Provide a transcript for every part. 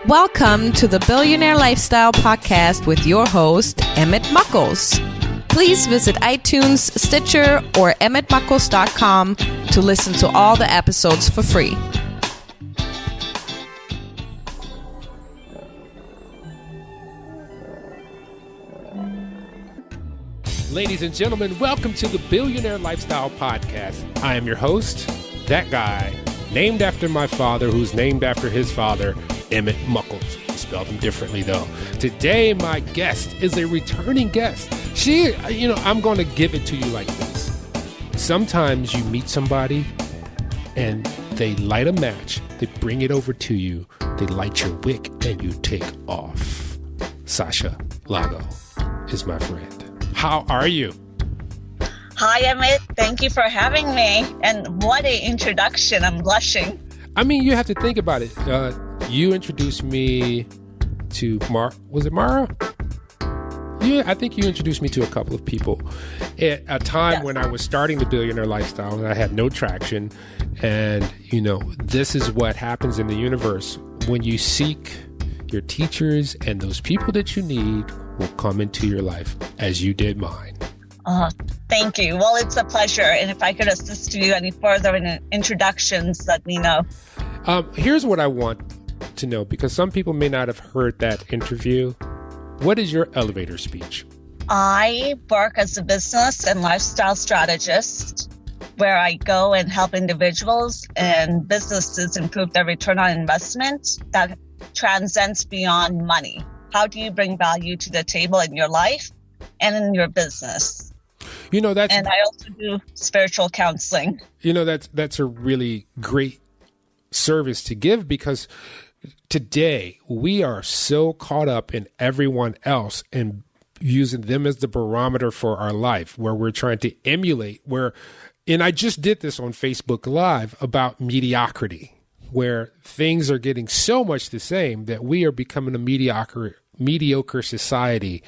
Welcome to the Billionaire Lifestyle Podcast with your host, Emmett Muckles. Please visit iTunes, Stitcher, or emmettmuckles.com to listen to all the episodes for free. Ladies and gentlemen, welcome to the Billionaire Lifestyle Podcast. I am your host, that guy, named after my father, who's named after his father, Emmett Muckles. Spelled him differently, though. Today, my guest is a returning guest. I'm going to give it to you like this. Sometimes you meet somebody and they light a match, they bring it over to you, they light your wick, and you take off. Sasha Laghonh is my friend. How are you? Hi, Emmett. Thank you for having me. And what an introduction. I'm blushing. I mean, you have to think about it. You introduced me to was it Mara? Yeah, I think you introduced me to a couple of people at a time when I was starting the Billionaire Lifestyle and I had no traction. And, this is what happens in the universe. When you seek your teachers and those people that you need will come into your life as you did mine. Thank you. Well, it's a pleasure. And if I could assist you any further in introductions, let me know. Here's what I want to know, because some people may not have heard that interview. What is your elevator speech? I work as a business and lifestyle strategist, where I go and help individuals and businesses improve their return on investment that transcends beyond money. How do you bring value to the table in your life and in your business? And I also do spiritual counseling. That's a really great service to give, because today we are so caught up in everyone else and using them as the barometer for our life, where we're trying to emulate and I just did this on Facebook Live about mediocrity, where things are getting so much the same that we are becoming a mediocre society.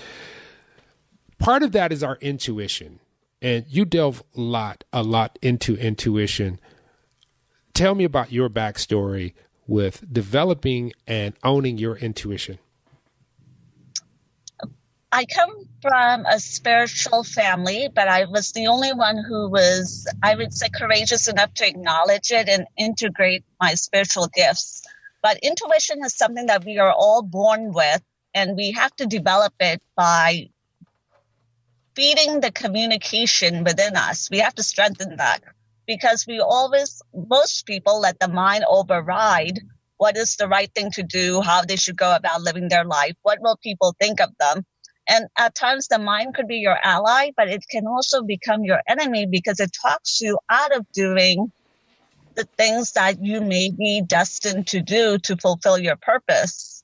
Part of that is our intuition, and you delve a lot into intuition. Tell me about your backstory with developing and owning your intuition. I come from a spiritual family, but I was the only one who was, I would say, courageous enough to acknowledge it and integrate my spiritual gifts. But intuition is something that we are all born with, and we have to develop it by feeding the communication within us. We have to strengthen that, because most people let the mind override what is the right thing to do, how they should go about living their life, what will people think of them. And at times the mind could be your ally, but it can also become your enemy, because it talks you out of doing the things that you may be destined to do to fulfill your purpose.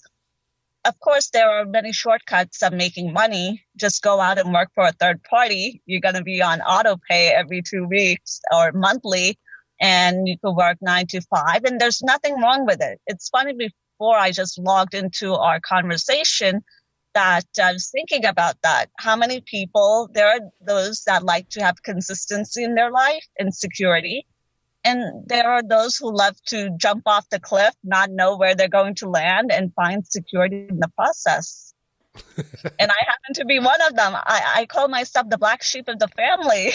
Of course, there are many shortcuts of making money. Just go out and work for a third party. You're going to be on auto pay every 2 weeks or monthly, and you could work 9 to 5, and there's nothing wrong with it. It's funny, before I just logged into our conversation, that I was thinking about that. How many people, there are those that like to have consistency in their life and security. And there are those who love to jump off the cliff, not know where they're going to land, and find security in the process. And I happen to be one of them. I call myself the black sheep of the family,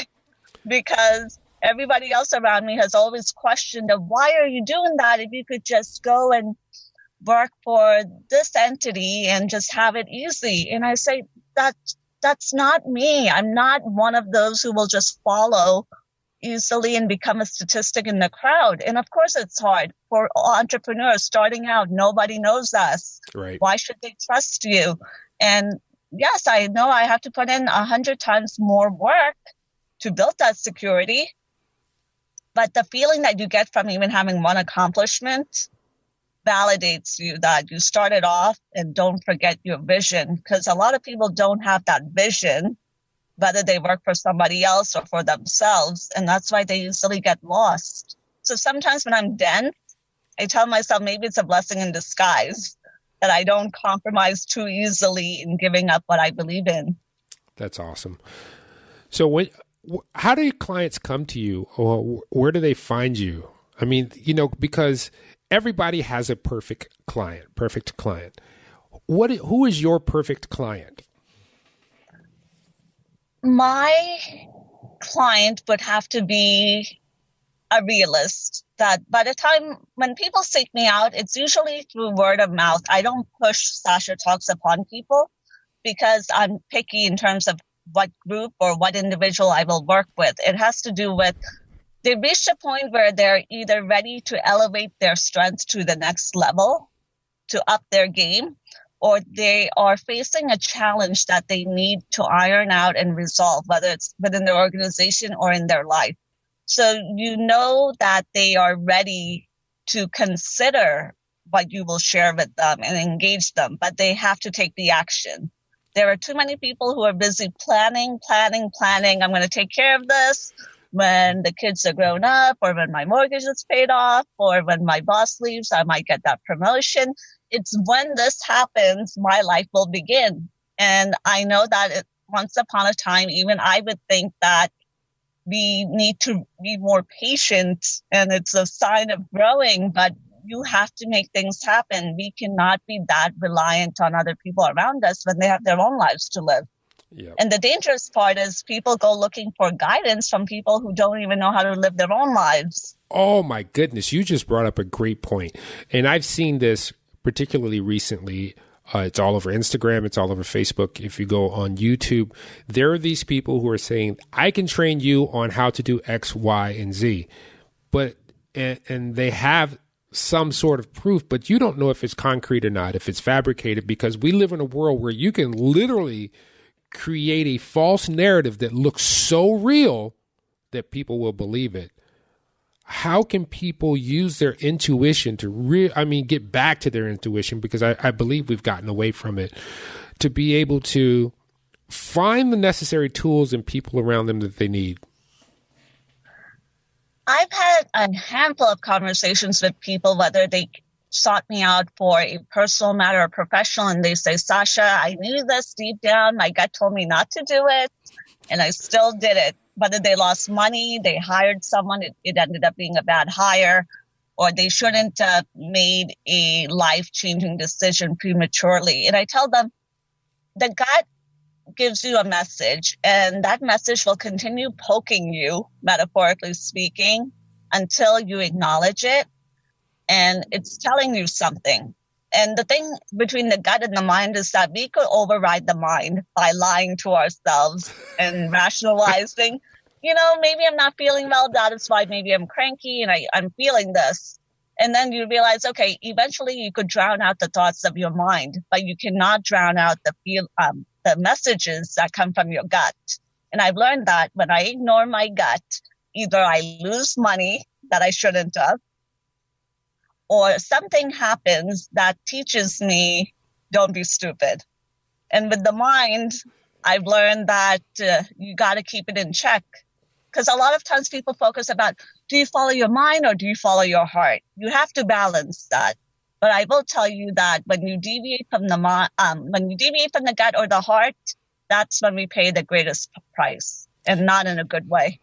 because everybody else around me has always questioned, why are you doing that if you could just go and work for this entity and just have it easy? And I say, that's not me. I'm not one of those who will just follow easily and become a statistic in the crowd. And of course it's hard for entrepreneurs starting out. Nobody knows us. Right. Why should they trust you? And yes, I know I have to put in 100 times more work to build that security. But the feeling that you get from even having one accomplishment validates you that you started off, and don't forget your vision, because a lot of people don't have that vision, whether they work for somebody else or for themselves. And that's why they easily get lost. So sometimes when I'm dense, I tell myself maybe it's a blessing in disguise that I don't compromise too easily in giving up what I believe in. That's awesome. So how do your clients come to you, or where do they find you? I mean, because everybody has a perfect client. Who is your perfect client? My client would have to be a realist, that by the time when people seek me out, it's usually through word of mouth. I don't push Sasha Talks upon people because I'm picky in terms of what group or what individual I will work with. It has to do with they reach a point where they're either ready to elevate their strengths to the next level, to up their game, or they are facing a challenge that they need to iron out and resolve, whether it's within their organization or in their life. So you know that they are ready to consider what you will share with them and engage them, but they have to take the action. There are too many people who are busy planning. I'm going to take care of this when the kids are grown up, or when my mortgage is paid off, or when my boss leaves, I might get that promotion. It's when this happens, my life will begin. And I know that once upon a time, even I would think that we need to be more patient and it's a sign of growing, but you have to make things happen. We cannot be that reliant on other people around us when they have their own lives to live. Yep. And the dangerous part is people go looking for guidance from people who don't even know how to live their own lives. Oh my goodness. You just brought up a great point. And I've seen this particularly recently. It's all over Instagram. It's all over Facebook. If you go on YouTube, there are these people who are saying, I can train you on how to do X, Y, and Z. But, and they have some sort of proof, but you don't know if it's concrete or not, if it's fabricated, because we live in a world where you can literally create a false narrative that looks so real that people will believe it. How can people use their intuition to get back to their intuition? Because I believe we've gotten away from it, to be able to find the necessary tools and people around them that they need. I've had a handful of conversations with people, whether they sought me out for a personal matter or professional, and they say, Sasha, I knew this deep down. My gut told me not to do it, and I still did it. Whether they lost money, they hired someone, it ended up being a bad hire, or they shouldn't have made a life-changing decision prematurely. And I tell them, the gut gives you a message, and that message will continue poking you, metaphorically speaking, until you acknowledge it, and it's telling you something. And the thing between the gut and the mind is that we could override the mind by lying to ourselves and rationalizing, maybe I'm not feeling well. That is why maybe I'm cranky and I'm feeling this. And then you realize, okay, eventually you could drown out the thoughts of your mind, but you cannot drown out the messages that come from your gut. And I've learned that when I ignore my gut, either I lose money that I shouldn't have, or something happens that teaches me, don't be stupid. And with the mind, I've learned that you got to keep it in check. Because a lot of times people focus about, do you follow your mind or do you follow your heart? You have to balance that. But I will tell you that when you deviate from the gut or the heart, that's when we pay the greatest price, and not in a good way.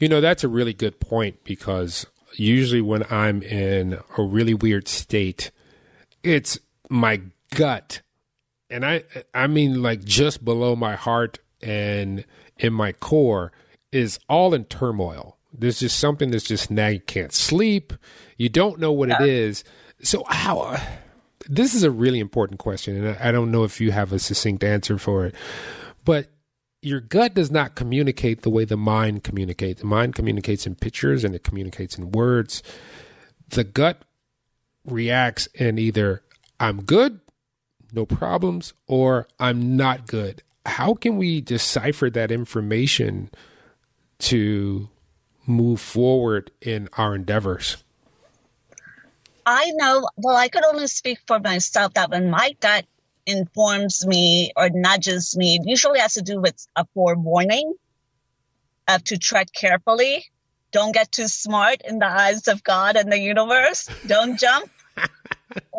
That's a really good point, because usually when I'm in a really weird state, it's my gut. And I mean, like, just below my heart and in my core is all in turmoil. There's just something that's just, now you can't sleep. You don't know what it is. So this is a really important question, and I don't know if you have a succinct answer for it, but your gut does not communicate the way the mind communicates. The mind communicates in pictures and it communicates in words. The gut reacts in either I'm good, no problems, or I'm not good. How can we decipher that information to move forward in our endeavors? I know, I could only speak for myself, that when my gut informs me or nudges me, it usually has to do with a forewarning of to tread carefully. Don't get too smart in the eyes of God and the universe. Don't jump.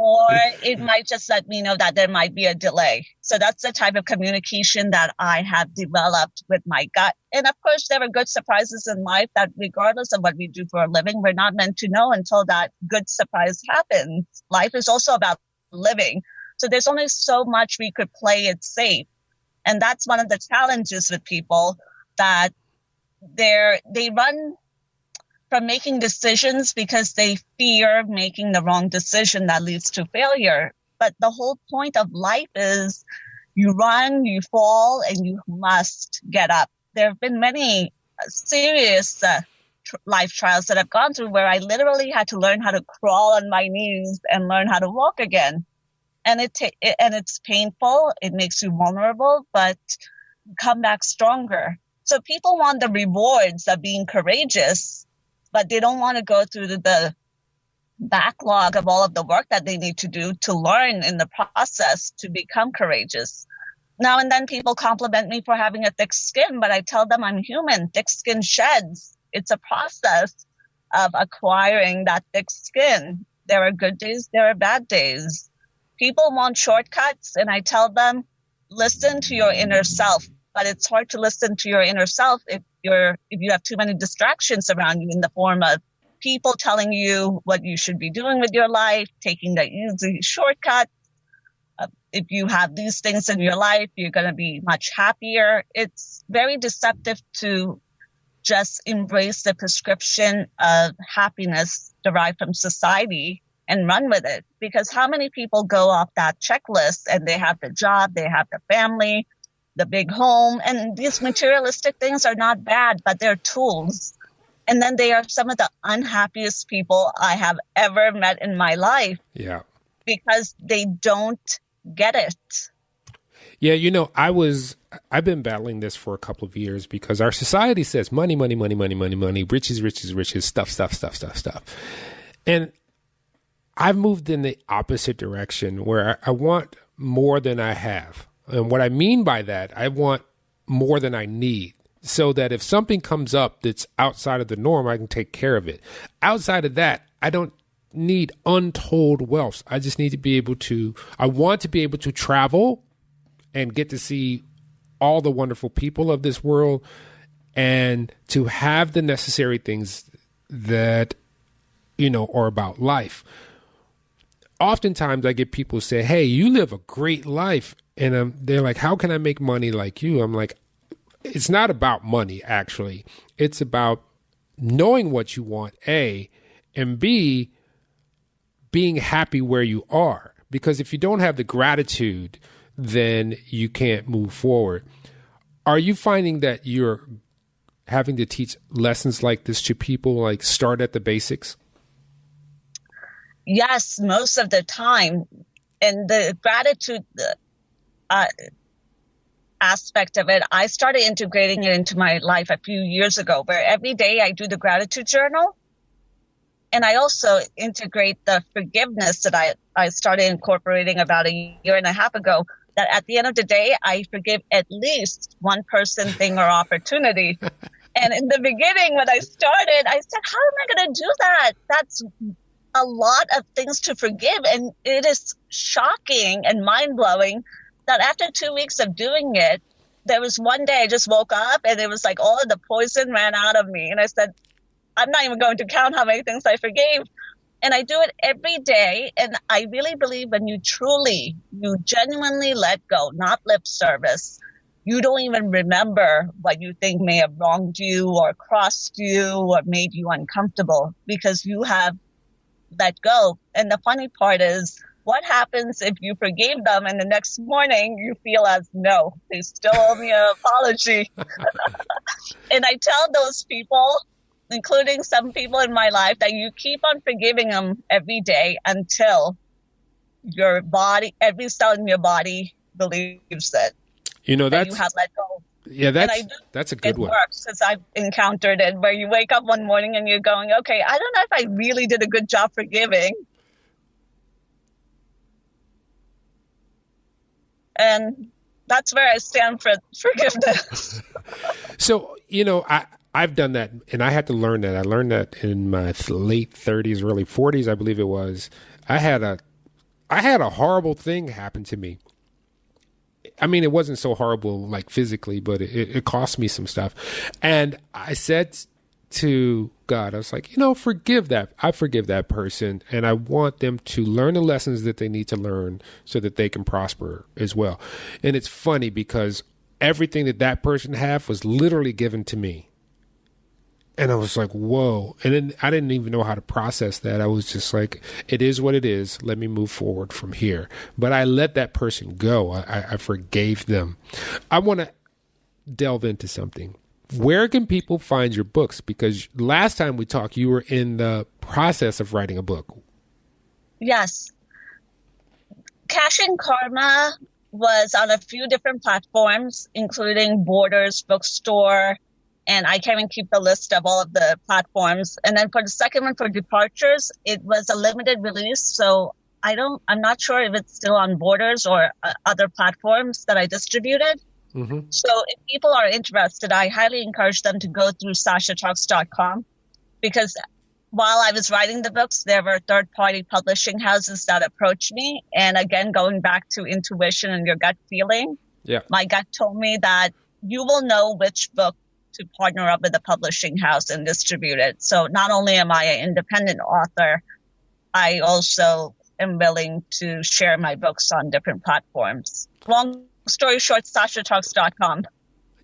or it might just let me know that there might be a delay. So that's the type of communication that I have developed with my gut. And of course, there are good surprises in life that regardless of what we do for a living, we're not meant to know until that good surprise happens. Life is also about living. So there's only so much we could play it safe. And that's one of the challenges with people, that they run from making decisions because they fear making the wrong decision that leads to failure. But the whole point of life is you run, you fall, and you must get up. There have been many serious life trials that I've gone through where I literally had to learn how to crawl on my knees and learn how to walk again. And it's painful. It makes you vulnerable, but you come back stronger. So people want the rewards of being courageous, but they don't want to go through the backlog of all of the work that they need to do to learn in the process to become courageous. Now and then people compliment me for having a thick skin, but I tell them I'm human. Thick skin sheds. It's a process of acquiring that thick skin. There are good days, there are bad days. People want shortcuts, and I tell them, listen to your inner self. But it's hard to listen to your inner self if you have too many distractions around you in the form of people telling you what you should be doing with your life, taking the easy shortcut. If you have these things in your life, you're going to be much happier. It's very deceptive to just embrace the prescription of happiness derived from society and run with it. Because how many people go off that checklist and they have the job, they have the family, the big home, and these materialistic things are not bad, but they're tools. And then they are some of the unhappiest people I have ever met in my life. Yeah. Because they don't get it. Yeah, I've been battling this for a couple of years because our society says money, money, money, money, money, money, riches, riches, riches, stuff, stuff, stuff, stuff, stuff. And I've moved in the opposite direction where I want more than I have. And what I mean by that, I want more than I need, so that if something comes up that's outside of the norm, I can take care of it. Outside of that, I don't need untold wealth. I just need to be able to, I want to be able to travel and get to see all the wonderful people of this world, and to have the necessary things that, are about life. Oftentimes I get people say, hey, you live a great life. And they're like, how can I make money like you? I'm like, it's not about money, actually. It's about knowing what you want, A, and B, being happy where you are. Because if you don't have the gratitude, then you can't move forward. Are you finding that you're having to teach lessons like this to people, like start at the basics? Yes, most of the time. And the gratitude aspect of it, I started integrating it into my life a few years ago, where every day I do the gratitude journal. And I also integrate the forgiveness that I started incorporating about a year and a half ago, that at the end of the day, I forgive at least one person, thing, or opportunity. And in the beginning, when I started, I said, how am I going to do that? That's a lot of things to forgive. And it is shocking and mind-blowing that after 2 weeks of doing it, there was one day I just woke up and it was like all of the poison ran out of me. And I said, I'm not even going to count how many things I forgave. And I do it every day. And I really believe when you genuinely let go, not lip service, you don't even remember what you think may have wronged you or crossed you or made you uncomfortable, because you have let go. And the funny part is, what happens if you forgave them and the next morning you feel as no, they still owe me an apology? And I tell those people, including some people in my life, that you keep on forgiving them every day until your body, every cell in your body believes it. That you have let go. Yeah, that's a good one. It works, because I've encountered it, where you wake up one morning and you're going, okay, I don't know if I really did a good job forgiving. And that's where I stand for forgiveness. So, I've done that, and I had to learn that. I learned that in my late 30s, early 40s, I believe it was. I had a I had a horrible thing happen to me. I mean, it wasn't so horrible like physically, but it cost me some stuff. And I said to God, I was like, forgive that. I forgive that person. And I want them to learn the lessons that they need to learn so that they can prosper as well. And it's funny because everything that person had was literally given to me. And I was like, whoa. And then I didn't even know how to process that. I was just like, it is what it is. Let me move forward from here. But I let that person go. I forgave them. I want to delve into something. Where can people find your books? Because last time we talked, you were in the process of writing a book. Yes. Cashing Karma was on a few different platforms, including Borders, Bookstore, and I can't even keep the list of all of the platforms. And then for the second one, for Departures, it was a limited release. So I'm not sure if it's still on Borders or other platforms that I distributed. Mm-hmm. So if people are interested, I highly encourage them to go through sashatalks.com, because while I was writing the books, there were third-party publishing houses that approached me. And again, going back to intuition and your gut feeling, my gut told me that you will know which book to partner up with a publishing house and distribute it. So not only am I an independent author, I also am willing to share my books on different platforms. Long story short, sashatalks.com.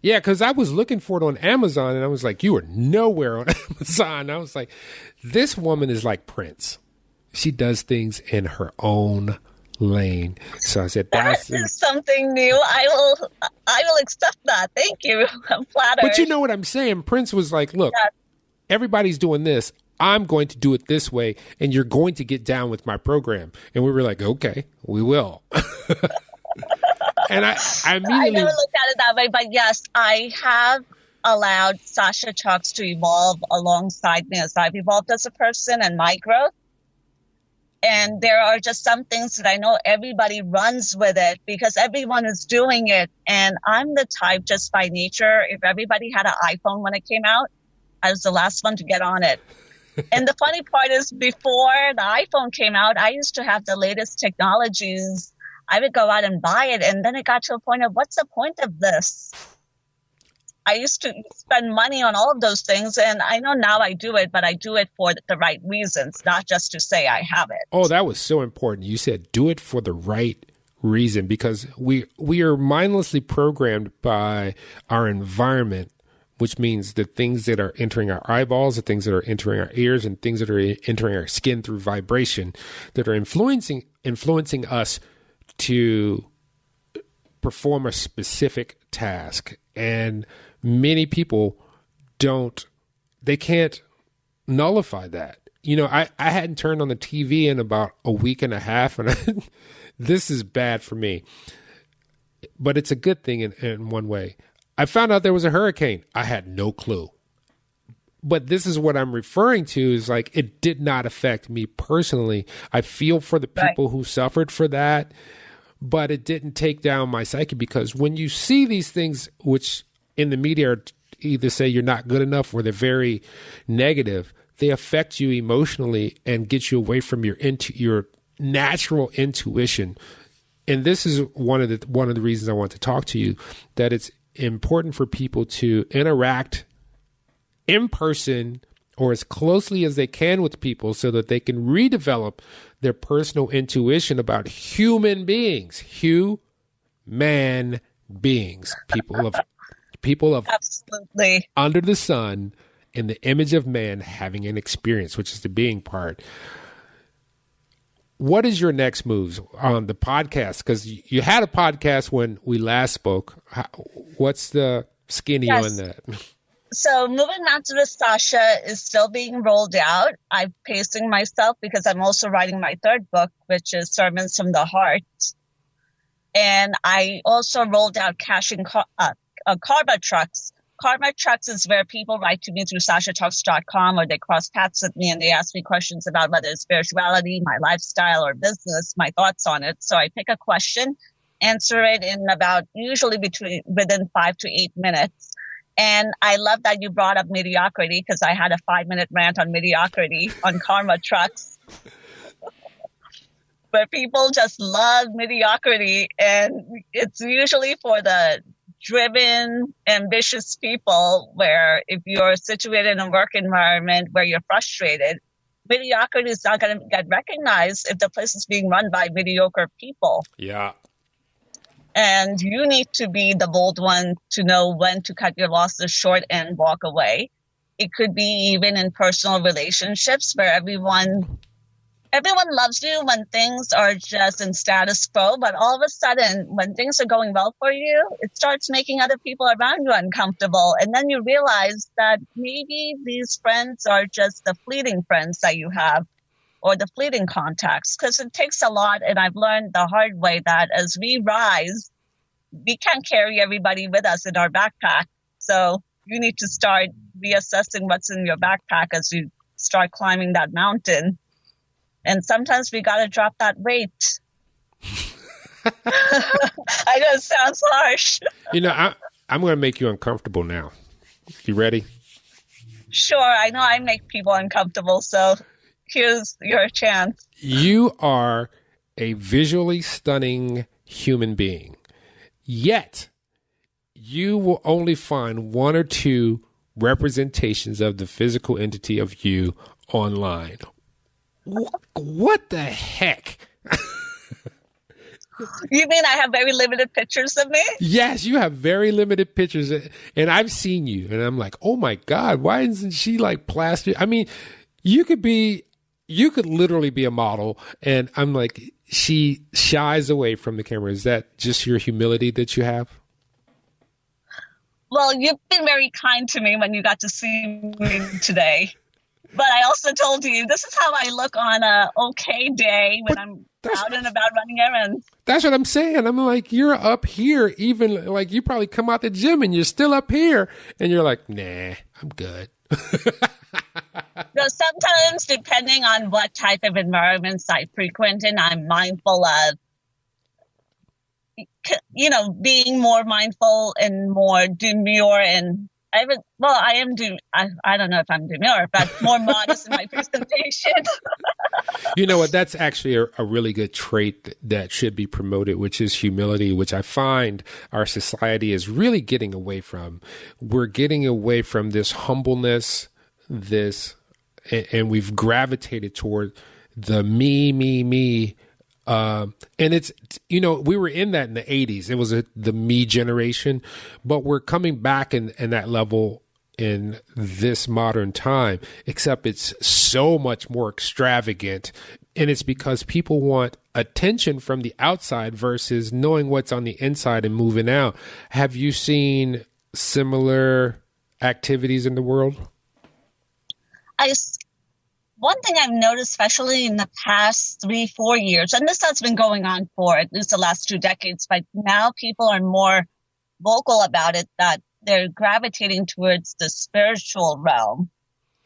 Yeah, because I was looking for it on Amazon, and I was like, you are nowhere on Amazon. I was like, this woman is like Prince. She does things in her own lane. So I said, that is something new. I will accept that. Thank you. I'm flattered. But you know what I'm saying? Prince was like, look, everybody's doing this. I'm going to do it this way, and you're going to get down with my program. And we were like, okay, we will. And I immediately... I never looked at it that way, but yes, I have allowed Sasha Talks to evolve alongside me as I've evolved as a person and my growth. And there are just some things that I know everybody runs with it because everyone is doing it. And I'm the type, just by nature, if everybody had an iPhone when it came out, I was the last one to get on it. And the funny part is, before the iPhone came out, I used to have the latest technologies. I would go out and buy it. And then it got to a point of, what's the point of this? I used to spend money on all of those things, and I know now I do it, but I do it for the right reasons, not just to say I have it. Oh, that was so important. You said do it for the right reason, because we are mindlessly programmed by our environment, which means the things that are entering our eyeballs, the things that are entering our ears, and things that are entering our skin through vibration that are influencing us to perform a specific task. And many people can't nullify that. I hadn't turned on the TV in about a week and a half, and this is bad for me. But it's a good thing in one way. I found out there was a hurricane. I had no clue. But this is what I'm referring to, is like, it did not affect me personally. I feel for the people who suffered for that, but it didn't take down my psyche, because when you see these things, which in the media either say you're not good enough or they're very negative, they affect you emotionally and get you away from your natural intuition. And this is one of the reasons I want to talk to you, that it's important for people to interact in person or as closely as they can with people so that they can redevelop their personal intuition about human beings, people of absolutely under the sun, in the image of man, having an experience, which is the being part. What is your next moves on the podcast? Because you had a podcast when we last spoke. What's the skinny on that? So Moving Mountains with Sasha is still being rolled out. I'm pacing myself because I'm also writing my third book, which is Sermons from the Heart. And I also rolled out Cashing Karma Trucks. Karma Trucks is where people write to me through sashatalks.com, or they cross paths with me and they ask me questions about whether it's spirituality, my lifestyle, or business, my thoughts on it. So I pick a question, answer it in about usually within 5 to 8 minutes. And I love that you brought up mediocrity, because I had a 5-minute rant on mediocrity on Karma Trucks. where people just love mediocrity. And it's usually for the driven, ambitious people, where if you're situated in a work environment where you're frustrated, mediocrity is not going to get recognized if the place is being run by mediocre people. Yeah. And you need to be the bold one to know when to cut your losses short and walk away. It could be even in personal relationships where everyone loves you when things are just in status quo, but all of a sudden, when things are going well for you, it starts making other people around you uncomfortable. And then you realize that maybe these friends are just the fleeting friends that you have, or the fleeting contacts, because it takes a lot. And I've learned the hard way that as we rise, we can't carry everybody with us in our backpack. So you need to start reassessing what's in your backpack as you start climbing that mountain. And sometimes we got to drop that weight. I know it sounds harsh. I'm going to make you uncomfortable now. You ready? Sure. I know I make people uncomfortable. So here's your chance. You are a visually stunning human being. Yet, you will only find one or two representations of the physical entity of you online. What the heck? You mean I have very limited pictures of me? Yes, you have very limited pictures. And I've seen you. And I'm like, oh my God, why isn't she like plastered? I mean, you could literally be a model. And I'm like, she shies away from the camera. Is that just your humility that you have? Well, you've been very kind to me when you got to see me today. But I also told you, this is how I look on a okay day when I'm out and about running errands. That's what I'm saying. I'm like, you're up here, even like you probably come out the gym and you're still up here. And you're like, nah, I'm good. So sometimes, depending on what type of environments I frequent in, I'm mindful of, being more mindful and more demure and I don't know if I'm demure, but more modest in my presentation. You know what? That's actually a really good trait that should be promoted, which is humility, which I find our society is really getting away from. We're getting away from this humbleness, and we've gravitated toward the me. And it's, we were in that in the 80s. It was the me generation, but we're coming back in that level in this modern time, except it's so much more extravagant. And it's because people want attention from the outside versus knowing what's on the inside and moving out. Have you seen similar activities in the world? One thing I've noticed, especially in the past 3-4 years, and this has been going on for at least the last 2 decades, but now people are more vocal about it, that they're gravitating towards the spiritual realm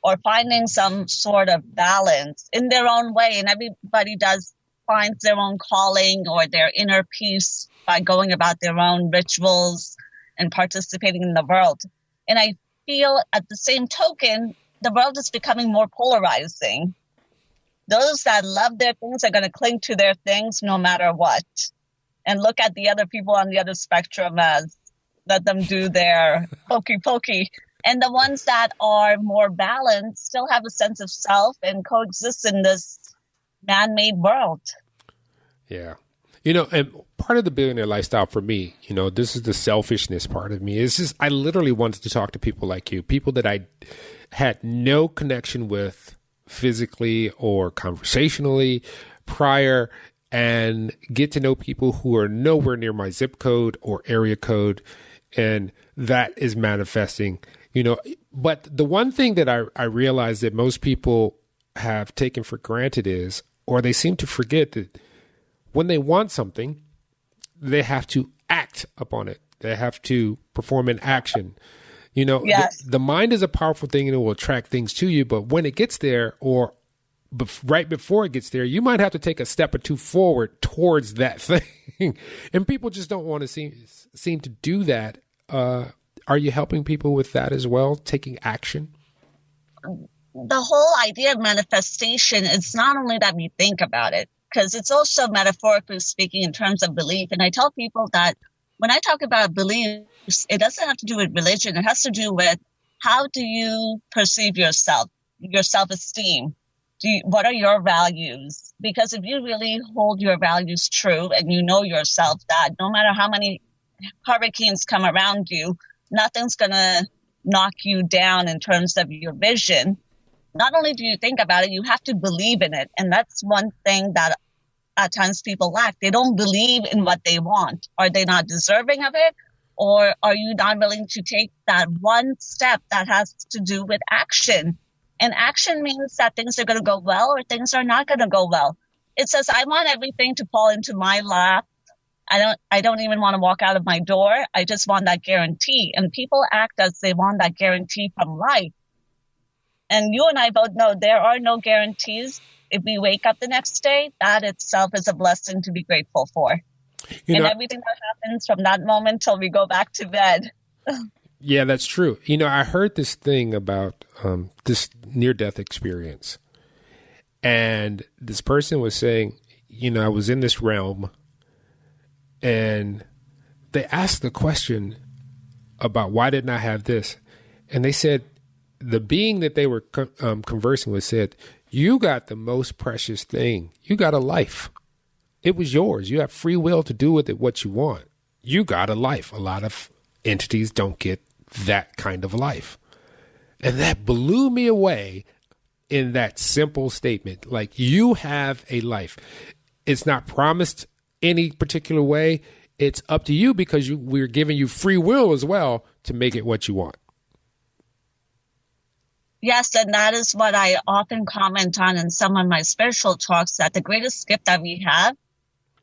or finding some sort of balance in their own way. And everybody finds their own calling or their inner peace by going about their own rituals and participating in the world. And I feel at the same token, the world is becoming more polarizing. Those that love their things are going to cling to their things no matter what, and look at the other people on the other spectrum as let them do their pokey. And the ones that are more balanced still have a sense of self and coexist in this man-made world. Yeah. And part of the billionaire lifestyle for me, this is the selfishness part of me. It's just, I literally wanted to talk to people like you, people that I had no connection with physically or conversationally prior, and get to know people who are nowhere near my zip code or area code. And that is manifesting, but the one thing that I realize that most people have taken for granted is, or they seem to forget, that when they want something, they have to act upon it. They have to perform an action. Yes. The mind is a powerful thing and it will attract things to you. But when it gets there, or right before it gets there, you might have to take a step or two forward towards that thing. And people just don't want to seem to do that. Are you helping people with that as well, taking action? The whole idea of manifestation is not only that we think about it, because it's also metaphorically speaking in terms of belief. And I tell people that when I talk about beliefs, it doesn't have to do with religion. It has to do with how do you perceive yourself, your self-esteem. What are your values? Because if you really hold your values true and you know yourself that no matter how many hurricanes come around you, nothing's going to knock you down in terms of your vision. Not only do you think about it, you have to believe in it. And that's one thing that at times people lack. They don't believe in what they want. Are they not deserving of it? Or are you not willing to take that one step that has to do with action? And action means that things are going to go well or things are not going to go well. It says, I want everything to fall into my lap. I don't even want to walk out of my door. I just want that guarantee. And people act as they want that guarantee from life. And you and I both know there are no guarantees. If we wake up the next day, that itself is a blessing to be grateful for. And everything that happens from that moment till we go back to bed. Yeah, that's true. I heard this thing about this near-death experience. And this person was saying, I was in this realm. And they asked the question about why didn't I have this? And they said, the being that they were conversing with said, you got the most precious thing. You got a life. It was yours. You have free will to do with it what you want. You got a life. A lot of entities don't get that kind of life. And that blew me away in that simple statement. Like, you have a life. It's not promised any particular way. It's up to you because we're giving you free will as well to make it what you want. Yes, and that is what I often comment on in some of my spiritual talks, that the greatest gift that we have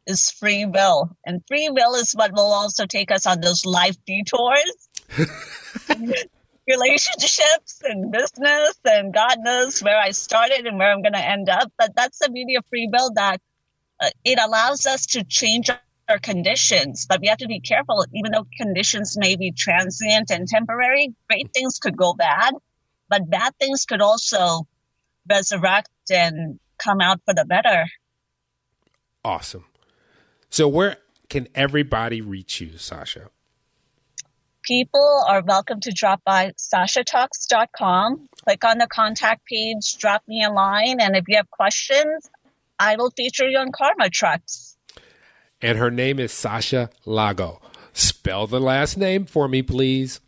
is free will. And free will is what will also take us on those life detours, relationships and business, and God knows where I started and where I'm going to end up. But that's the beauty of free will, that it allows us to change our conditions. But we have to be careful. Even though conditions may be transient and temporary, great things could go bad. But bad things could also resurrect and come out for the better. Awesome. So where can everybody reach you, Sasha? People are welcome to drop by sashatalks.com, click on the contact page, drop me a line, and if you have questions, I will feature you on Karma Trucks. And her name is Sasha Laghonh. Spell the last name for me, please.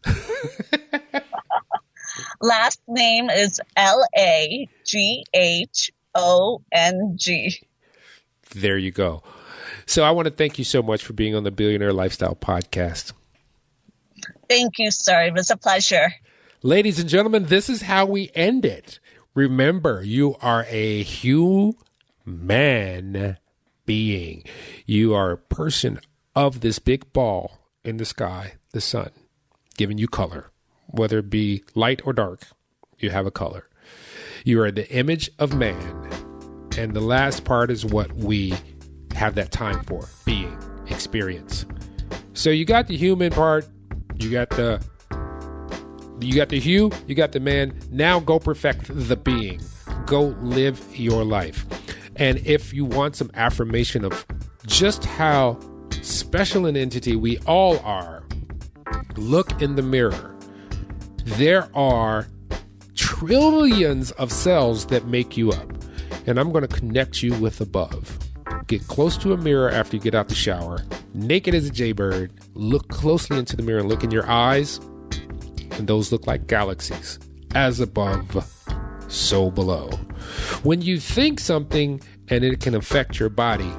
Last name is Laghong. There you go. So I want to thank you so much for being on the Billionaire Lifestyle Podcast. Thank you, sir. It was a pleasure. Ladies and gentlemen, this is how we end it. Remember, you are a human being. You are a person of this big ball in the sky, the sun, giving you color. Whether it be light or dark, you have a color. You are the image of man. And the last part is what we have that time for, being, experience. So you got the human part, you got the hue, you got the man. Now go perfect the being. Go live your life. And if you want some affirmation of just how special an entity we all are, look in the mirror. There are trillions of cells that make you up. And I'm going to connect you with above. Get close to a mirror after you get out the shower. Naked as a jaybird. Look closely into the mirror and look in your eyes. And those look like galaxies. As above, so below. When you think something and it can affect your body,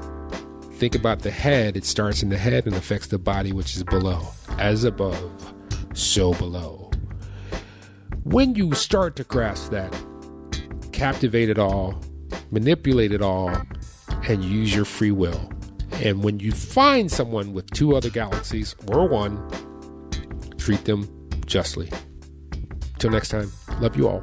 think about the head. It starts in the head and affects the body, which is below. As above, so below. When you start to grasp that, captivate it all, manipulate it all, and use your free will. And when you find someone with two other galaxies or one, treat them justly. Till next time, love you all.